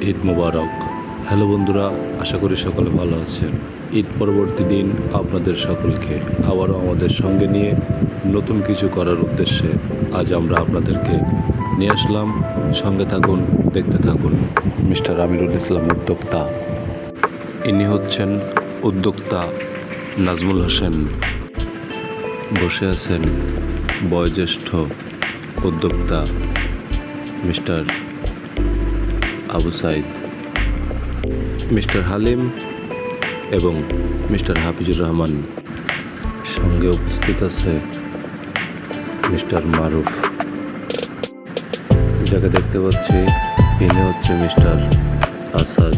ঈদ মোবারক। Hello বন্ধুরা, আশা করি সকলে ভালো আছেন। ঈদ পরবর্তী দিন আপনাদের সকলকে আবারও আমাদের সঙ্গে নিয়ে নতুন কিছু করার উদ্দেশ্যে আজ আমরা আপনাদেরকে নিয়ে আসলাম। সঙ্গে থাকুন, দেখতে থাকুন। মিস্টার আমিরুল ইসলাম উদ্যোক্তা, ইনি হচ্ছেন উদ্যোক্তা নাজমুল হোসেন। বসে আছেন বয়োজ্যেষ্ঠ উদ্যোক্তা মিস্টার আবু সাইদ, মিস্টার হালিম এবং মিস্টার হাফিজুর রহমান। সঙ্গে উপস্থিত আছে মিস্টার মারুফ। যাকে দেখতে পাচ্ছি ইনি হচ্ছে মিস্টার আসাদ।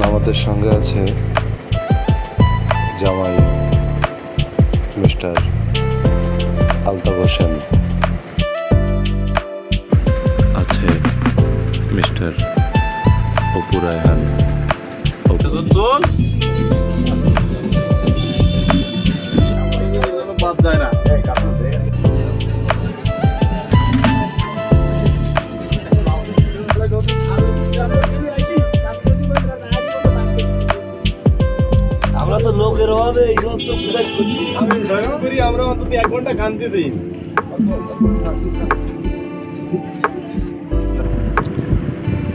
আমাদের সঙ্গে আছে জামাই মিস্টার আলতাফ হোসেন, আছে মিস্টার অপু রায়হান। আমরা তো লোকের অভাবে এই সব তো প্রকাশ করছি। আমি দয়া করি আমরা অন্তত 1 ঘন্টা কাঁদতে দিই।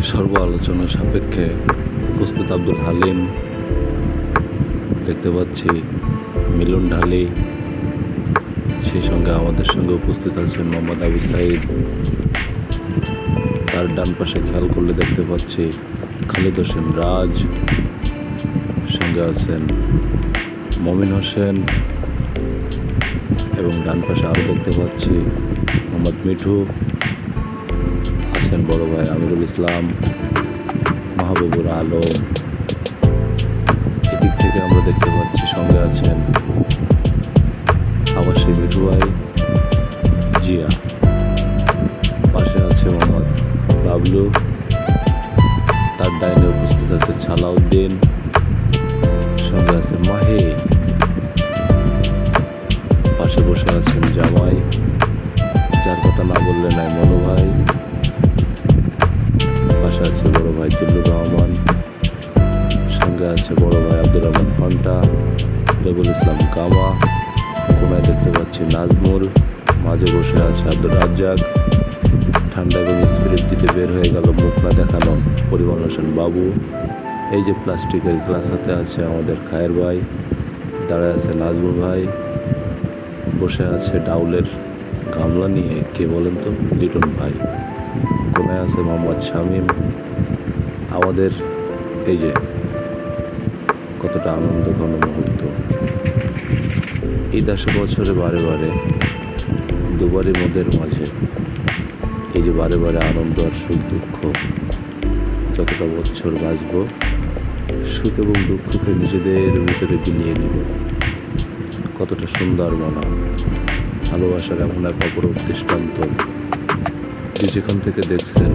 সর্ব আলোচনা সাপেক্ষে উপস্থিত আব্দুল হালিম, দেখতে পাচ্ছি মিলন ঢালি, সেই সঙ্গে আমাদের সঙ্গে উপস্থিত আছেন মোহাম্মদ আবু সাইদ। তার ডান পাশে খেয়াল করলে দেখতে পাচ্ছি খালিদ হোসেন রাজ, সঙ্গে আছেন মমিন হোসেন এবং ডান পাশে আরও দেখতে পাচ্ছি মোহাম্মদ মিঠু, আছেন বড় ভাই আমিরুল ইসলাম, মাহবুবুর আলম। এদিক থেকে আমরা দেখতে পাচ্ছি সঙ্গে আছেন আবার সেই মিঠু ভাই জিয়া, পাশে আছে মোহাম্মদ বাবলু, তার ডাইনে উপস্থিত আছে ছালাউদ্দিন, সঙ্গে আছে মাহি, পাশে বসে আছেন জামাই, যার কথা না বললে নাই মনু ভাই, পাশে আছে বড় ভাই জিল্লুর রহমান, সঙ্গে আছে বড় ভাই আব্দুর রহমান ফন্টা, রেবুল ইসলাম কামা, কোনায় দেখতে পাচ্ছি নাজমুল, মাঝে বসে আছে আব্দুর রাজ্জাক, ঠান্ডা এবং স্পিরিট দিতে বের হয়ে গেল মুখ না দেখানো পরিমল হোসেন বাবু। এই যে প্লাস্টিকের গ্লাস হাতে আছে আমাদের খায়ের ভাই, দাঁড়ায় আছে নাজমুল ভাই, বসে আছে ডাউলের গামলা নিয়ে কে বলেন তো, লিটন ভাই, কোনায় আছে মোহাম্মদ শামীম। আমাদের এই যে কতটা আনন্দ ঘন মুহূর্ত। ঈদ আসে বছরে বারে বারে, দুবারই মধ্যের মাঝে। এই যে বারে বারে আনন্দ আর সুখ দুঃখ, যতটা বছর বাঁচব সুখ এবং দুঃখকে নিজেদের ভিতরে বিলিয়ে নিব। কতটা সুন্দর মানা, ভালোবাসার এমন এক অপরূপ দৃষ্টান্ত। যেখান থেকে দেখছেন,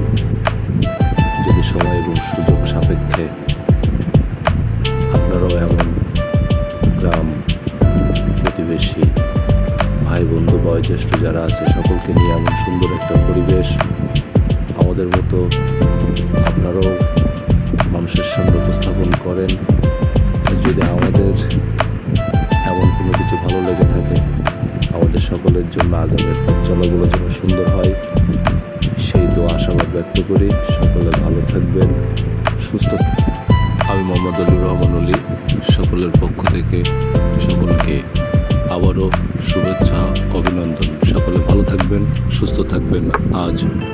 যদি সময় এবং সুযোগ সাপেক্ষে আপনারাও এমন গ্রাম প্রতিবেশী ভাই বন্ধু বয়োজ্যেষ্ঠ যারা আছে সকলকে নিয়ে এমন সুন্দর একটা পরিবেশ আমাদের মতো আপনারাও মানুষের সামনে উপস্থাপন করেন। যদি আমাদের এমন কোনো কিছু ভালো লেগে থাকে, আমাদের সকলের জন্য আগামীর পথ চলাগুলো যেন সুন্দর হয়, সেই তো আশাবাদ ব্যক্ত করি। সকলে ভালো থাকবেন, সুস্থ। আমি মোহাম্মদ আলুর রহমান অলি, সকলের পক্ষ থেকে সকলকে আবারও শুভেচ্ছা, অভিনন্দন। সকলে ভালো থাকবেন, সুস্থ থাকবেন। আজ